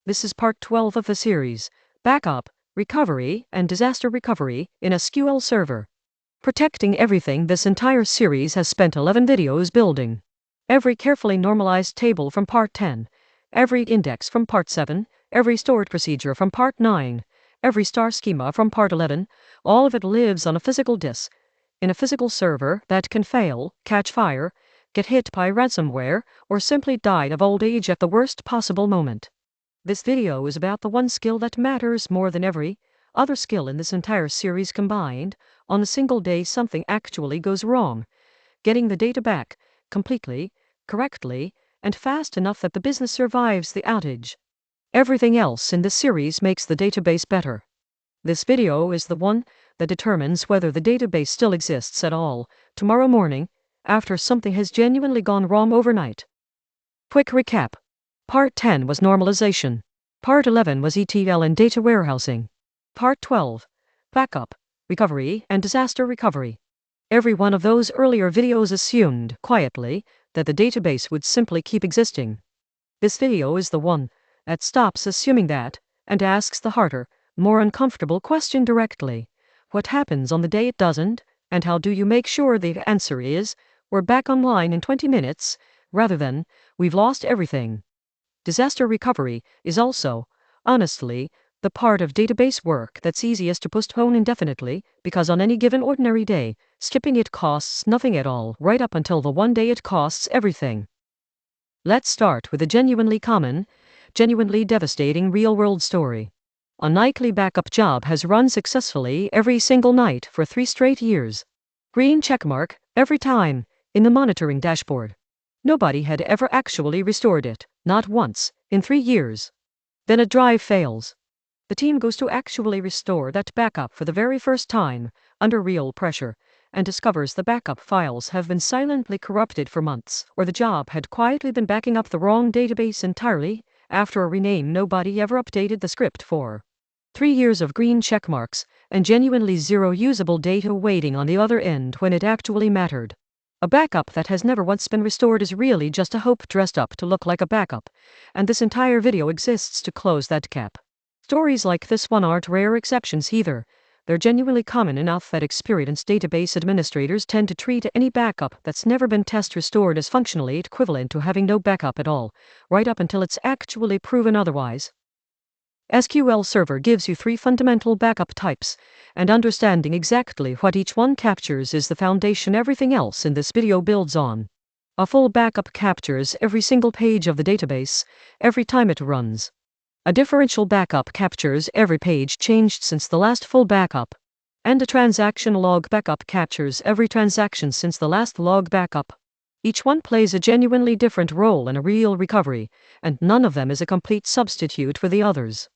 This is part 12 of the series, Backup, Recovery, and Disaster Recovery in SQL Server. Protecting everything, this entire series has spent 11 videos building. Every carefully normalized table from part 10, every index from part 7, every stored procedure from part 9, every star schema from part 11, all of it lives on a physical disk, in a physical server that can fail, catch fire, get hit by ransomware, or simply die of old age at the worst possible moment. This video is about the one skill that matters more than every other skill in this entire series combined. On a single day something actually goes wrong. Getting the data back, completely, correctly, and fast enough that the business survives the outage. Everything else in this series makes the database better. This video is the one that determines whether the database still exists at all tomorrow morning, after something has genuinely gone wrong overnight. Quick recap. Part 10 was normalization. Part 11 was ETL and data warehousing. Part 12, backup, recovery, and disaster recovery. Every one of those earlier videos assumed, quietly, that the database would simply keep existing. This video is the one that stops assuming that, and asks the harder, more uncomfortable question directly. What happens on the day it doesn't, and how do you make sure the answer is, we're back online in 20 minutes, rather than, we've lost everything. Disaster recovery is also, honestly, the part of database work that's easiest to postpone indefinitely, because on any given ordinary day, skipping it costs nothing at all, right up until the one day it costs everything. Let's start with a genuinely common, genuinely devastating real-world story. A nightly backup job has run successfully every single night for 3 straight years. Green checkmark, every time, in the monitoring dashboard. Nobody had ever actually restored it, not once, in 3 years. Then a drive fails. The team goes to actually restore that backup for the very first time, under real pressure, and discovers the backup files have been silently corrupted for months, or the job had quietly been backing up the wrong database entirely, after a rename nobody ever updated the script for. 3 years of green checkmarks, and genuinely zero usable data waiting on the other end when it actually mattered. A backup that has never once been restored is really just a hope dressed up to look like a backup, and this entire video exists to close that gap. Stories like this one aren't rare exceptions either. They're genuinely common enough that experienced database administrators tend to treat any backup that's never been test restored as functionally equivalent to having no backup at all, right up until it's actually proven otherwise. SQL Server gives you 3 fundamental backup types, and understanding exactly what each one captures is the foundation everything else in this video builds on. A full backup captures every single page of the database, every time it runs. A differential backup captures every page changed since the last full backup. And a transaction log backup captures every transaction since the last log backup. Each one plays a genuinely different role in a real recovery, and none of them is a complete substitute for the others.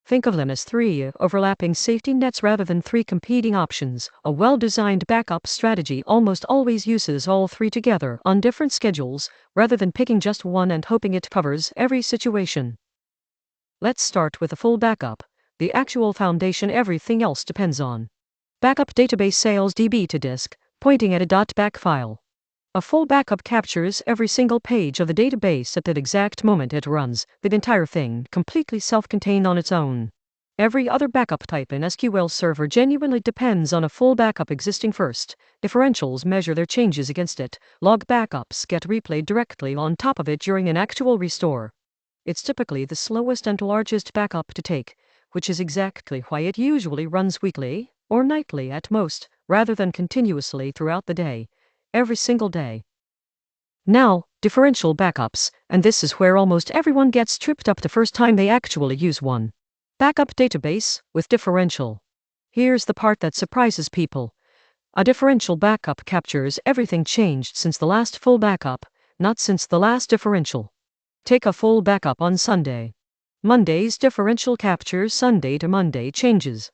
Think of them as 3 overlapping safety nets rather than 3 competing options. A well-designed backup strategy almost always uses all 3 together on different schedules, rather than picking just one and hoping it covers every situation. Let's start with a full backup, the actual foundation everything else depends on. Backup database sales DB to disk, pointing at a .back file. A full backup captures every single page of the database at that exact moment it runs, the entire thing, completely self-contained on its own. Every other backup type in SQL Server genuinely depends on a full backup existing first. Differentials measure their changes against it. Log backups get replayed directly on top of it during an actual restore. It's typically the slowest and largest backup to take, which is exactly why it usually runs weekly, or nightly at most, rather than continuously throughout the day. Every single day. Now, differential backups, and this is where almost everyone gets tripped up the first time they actually use one. Backup database with differential. Here's the part that surprises people. A differential backup captures everything changed since the last full backup, not since the last differential. Take a full backup on Sunday. Monday's differential captures Sunday to Monday changes.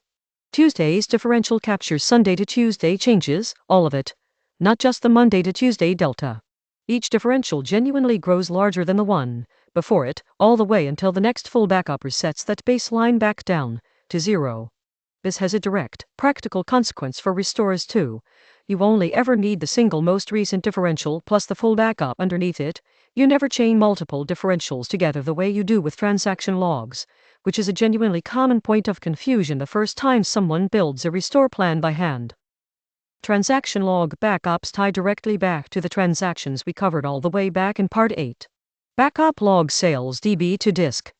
Tuesday's differential captures Sunday to Tuesday changes, all of it. Not just the Monday to Tuesday delta. Each differential genuinely grows larger than the one before it, all the way until the next full backup resets that baseline back down to 0. This has a direct, practical consequence for restores too. You only ever need the single most recent differential plus the full backup underneath it. You never chain multiple differentials together the way you do with transaction logs, which is a genuinely common point of confusion the first time someone builds a restore plan by hand. Transaction log backups tie directly back to the transactions we covered all the way back in Part 8. Backup log sales DB to disk.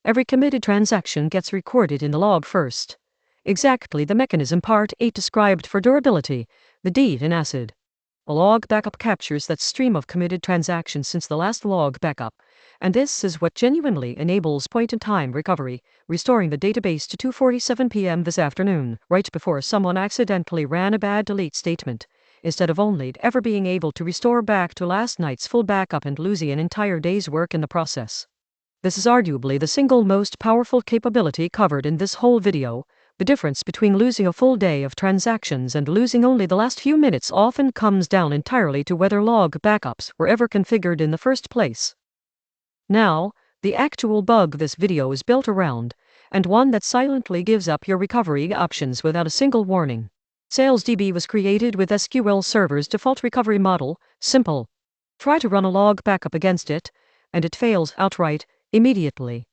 Every committed transaction gets recorded in the log first. Exactly the mechanism Part 8 described for durability, the D in ACID. A log backup captures that stream of committed transactions since the last log backup, and this is what genuinely enables point-in-time recovery, restoring the database to 2:47 p.m. this afternoon, right before someone accidentally ran a bad delete statement, instead of only ever being able to restore back to last night's full backup and losing an entire day's work in the process. This is arguably the single most powerful capability covered in this whole video. The difference between losing a full day of transactions and losing only the last few minutes often comes down entirely to whether log backups were ever configured in the first place. Now, the actual bug this video is built around, and one that silently gives up your recovery options without a single warning. SalesDB was created with SQL Server's default recovery model, simple. Try to run a log backup against it, and it fails outright, immediately.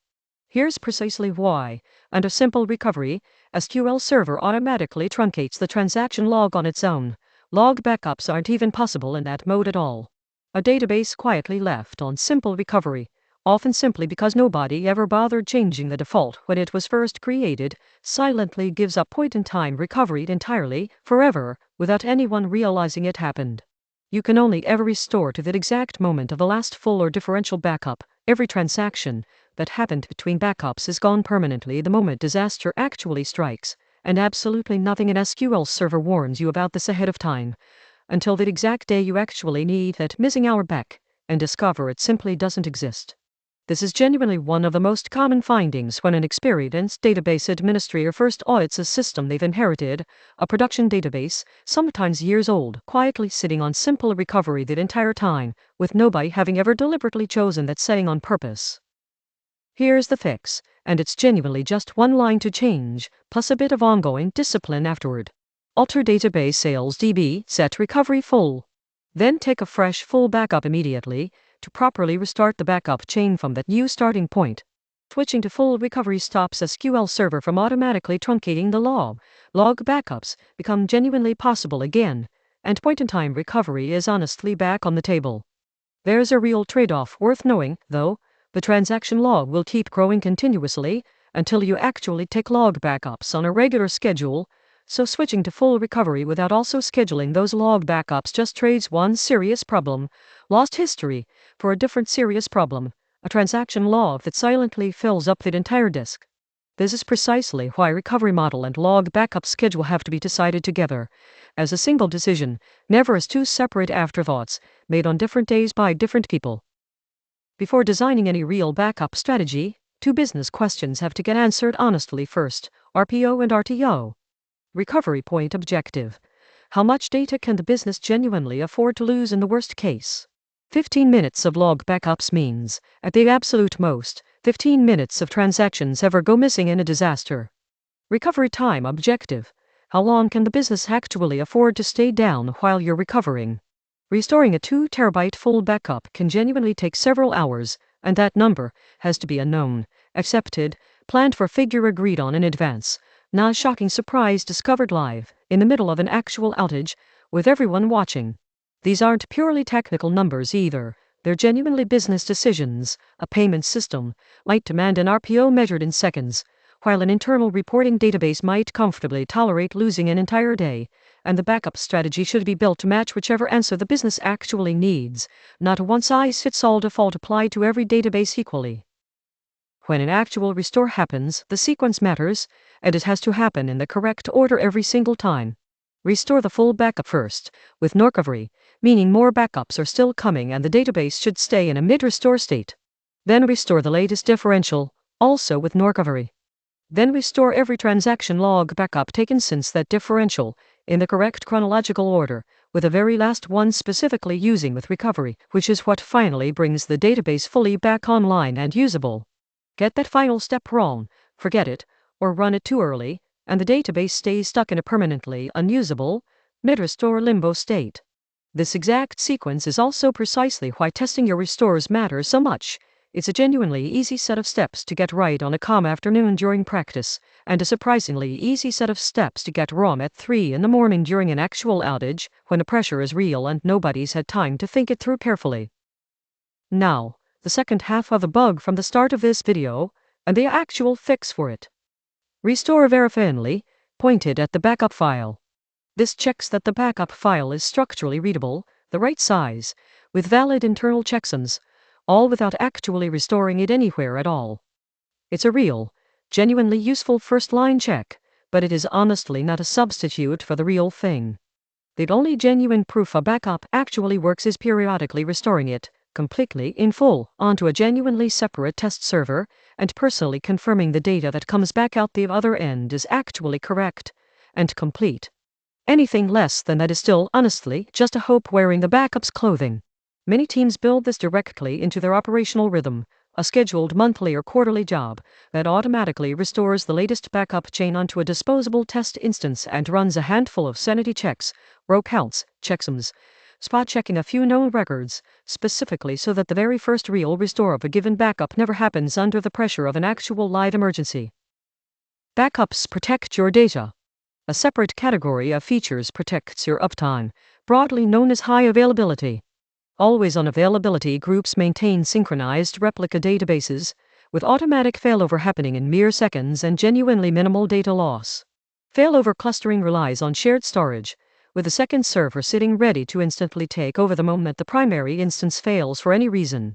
Here's precisely why. Under simple recovery, SQL Server automatically truncates the transaction log on its own. Log backups aren't even possible in that mode at all. A database quietly left on simple recovery, often simply because nobody ever bothered changing the default when it was first created, silently gives up point-in-time recovery entirely, forever, without anyone realizing it happened. You can only ever restore to that exact moment of the last full or differential backup. Every transaction that happened between backups is gone permanently the moment disaster actually strikes, and absolutely nothing in SQL Server warns you about this ahead of time, until the exact day you actually need that missing hour back, and discover it simply doesn't exist. This is genuinely one of the most common findings when an experienced database administrator first audits a system they've inherited, a production database, sometimes years old, quietly sitting on simple recovery that entire time, with nobody having ever deliberately chosen that setting on purpose. Here's the fix, and it's genuinely just one line to change, plus a bit of ongoing discipline afterward. Alter database sales DB, set recovery full. Then take a fresh full backup immediately, to properly restart the backup chain from that new starting point. Switching to full recovery stops SQL Server from automatically truncating the log. Log backups become genuinely possible again, and point-in-time recovery is honestly back on the table. There's a real trade-off worth knowing, though. The transaction log will keep growing continuously until you actually take log backups on a regular schedule, so switching to full recovery without also scheduling those log backups just trades one serious problem, lost history, for a different serious problem, a transaction log that silently fills up the entire disk. This is precisely why recovery model and log backup schedule have to be decided together, as a single decision, never as two separate afterthoughts, made on different days by different people. Before designing any real backup strategy, two business questions have to get answered honestly first: RPO and RTO. Recovery point objective. How much data can the business genuinely afford to lose in the worst case? 15 minutes of log backups means, at the absolute most, 15 minutes of transactions ever go missing in a disaster. Recovery time objective. How long can the business actually afford to stay down while you're recovering? Restoring a 2 terabyte full backup can genuinely take several hours, and that number has to be unknown, accepted, planned for, figure agreed on in advance. Not a shocking surprise discovered live, in the middle of an actual outage, with everyone watching. These aren't purely technical numbers either. They're genuinely business decisions. A payment system might demand an RPO measured in seconds, while an internal reporting database might comfortably tolerate losing an entire day, and the backup strategy should be built to match whichever answer the business actually needs, not a one-size-fits-all default applied to every database equally. When an actual restore happens, the sequence matters, and it has to happen in the correct order every single time. Restore the full backup first, with no recovery, meaning more backups are still coming and the database should stay in a mid-restore state. Then restore the latest differential, also with no recovery. Then restore every transaction log backup taken since that differential, in the correct chronological order, with the very last one specifically using with recovery, which is what finally brings the database fully back online and usable. Get that final step wrong, forget it, or run it too early, and the database stays stuck in a permanently unusable, mid-restore limbo state. This exact sequence is also precisely why testing your restores matters so much. It's a genuinely easy set of steps to get right on a calm afternoon during practice, and a surprisingly easy set of steps to get wrong at 3 in the morning during an actual outage, when the pressure is real and nobody's had time to think it through carefully. Now, the second half of the bug from the start of this video, and the actual fix for it. Restore verifiably, pointed at the backup file. This checks that the backup file is structurally readable, the right size, with valid internal checksums, all without actually restoring it anywhere at all. It's a real, genuinely useful first-line check, but it is honestly not a substitute for the real thing. The only genuine proof a backup actually works is periodically restoring it, completely, in full, onto a genuinely separate test server, and personally confirming the data that comes back out the other end is actually correct and complete. Anything less than that is still, honestly, just a hope wearing the backup's clothing. Many teams build this directly into their operational rhythm, a scheduled monthly or quarterly job that automatically restores the latest backup chain onto a disposable test instance and runs a handful of sanity checks, row counts, checksums, spot checking a few known records, specifically so that the very first real restore of a given backup never happens under the pressure of an actual live emergency. Backups protect your data. A separate category of features protects your uptime, broadly known as high availability. Always-on availability groups maintain synchronized replica databases, with automatic failover happening in mere seconds and genuinely minimal data loss. Failover clustering relies on shared storage, with a second server sitting ready to instantly take over the moment the primary instance fails for any reason.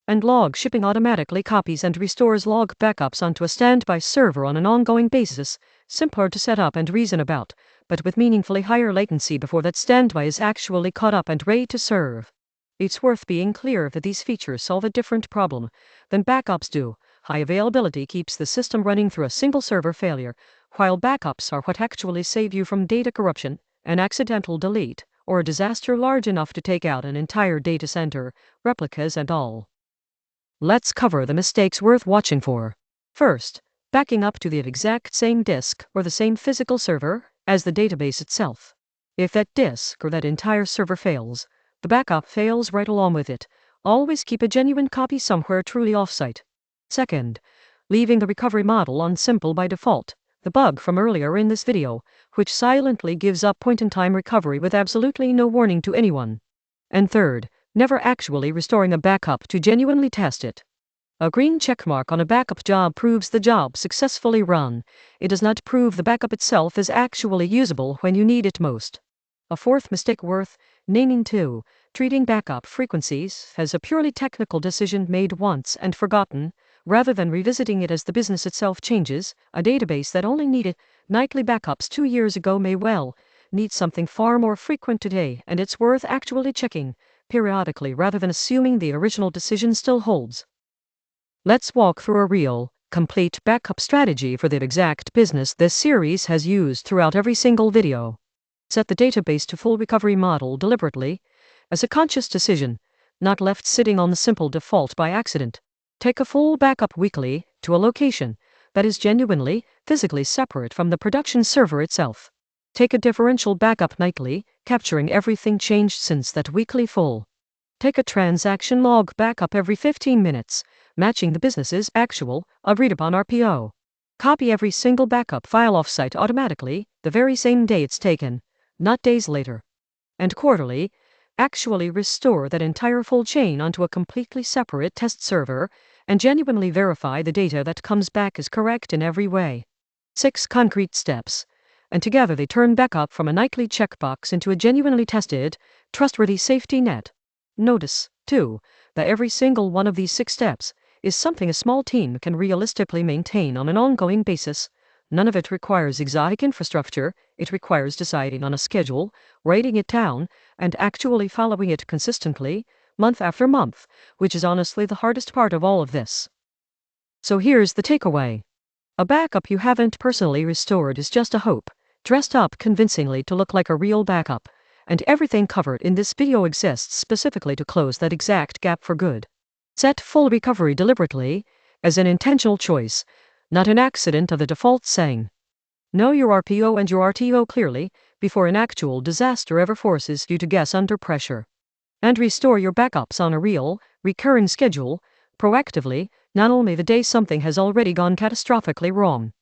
And log shipping automatically copies and restores log backups onto a standby server on an ongoing basis, simpler to set up and reason about, but with meaningfully higher latency before that standby is actually caught up and ready to serve. It's worth being clear that these features solve a different problem than backups do. High availability keeps the system running through a single server failure, while backups are what actually save you from data corruption, an accidental delete, or a disaster large enough to take out an entire data center, replicas and all. Let's cover the mistakes worth watching for. First, backing up to the exact same disk or the same physical server as the database itself. If that disk or that entire server fails, the backup fails right along with it. Always keep a genuine copy somewhere truly offsite. Second, leaving the recovery model on simple by default, the bug from earlier in this video, which silently gives up point-in-time recovery with absolutely no warning to anyone. And third, never actually restoring a backup to genuinely test it. A green checkmark on a backup job proves the job successfully run. It does not prove the backup itself is actually usable when you need it most. A fourth mistake worth naming too, treating backup frequencies as a purely technical decision made once and forgotten, rather than revisiting it as the business itself changes. A database that only needed nightly backups 2 years ago may well need something far more frequent today, and it's worth actually checking periodically rather than assuming the original decision still holds. Let's walk through a real, complete backup strategy for the exact business this series has used throughout every single video. Set the database to full recovery model deliberately, as a conscious decision, not left sitting on the simple default by accident. Take a full backup weekly to a location that is genuinely, physically separate from the production server itself. Take a differential backup nightly, capturing everything changed since that weekly full. Take a transaction log backup every 15 minutes, matching the business's actual, agreed-upon RPO. Copy every single backup file offsite automatically, the very same day it's taken, not days later. And quarterly, actually restore that entire full chain onto a completely separate test server, and genuinely verify the data that comes back is correct in every way. 6 concrete steps. And together they turn backup from a nightly checkbox into a genuinely tested, trustworthy safety net. Notice, too, that every single one of these 6 steps is something a small team can realistically maintain on an ongoing basis. None of it requires exotic infrastructure. It requires deciding on a schedule, writing it down, and actually following it consistently, month after month, which is honestly the hardest part of all of this. So here's the takeaway. A backup you haven't personally restored is just a hope, dressed up convincingly to look like a real backup, and everything covered in this video exists specifically to close that exact gap for good. Set full recovery deliberately, as an intentional choice, not an accident of the default setting. Know your RPO and your RTO clearly, before an actual disaster ever forces you to guess under pressure. And restore your backups on a real, recurring schedule, proactively, not only the day something has already gone catastrophically wrong.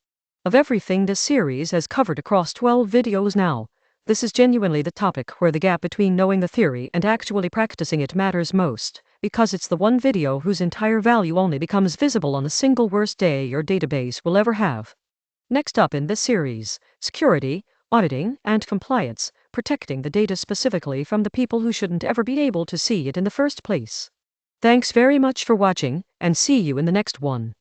Of everything this series has covered across 12 videos now, this is genuinely the topic where the gap between knowing the theory and actually practicing it matters most, because it's the one video whose entire value only becomes visible on the single worst day your database will ever have. Next up in this series, security, auditing, and compliance, protecting the data specifically from the people who shouldn't ever be able to see it in the first place. Thanks very much for watching, and see you in the next one.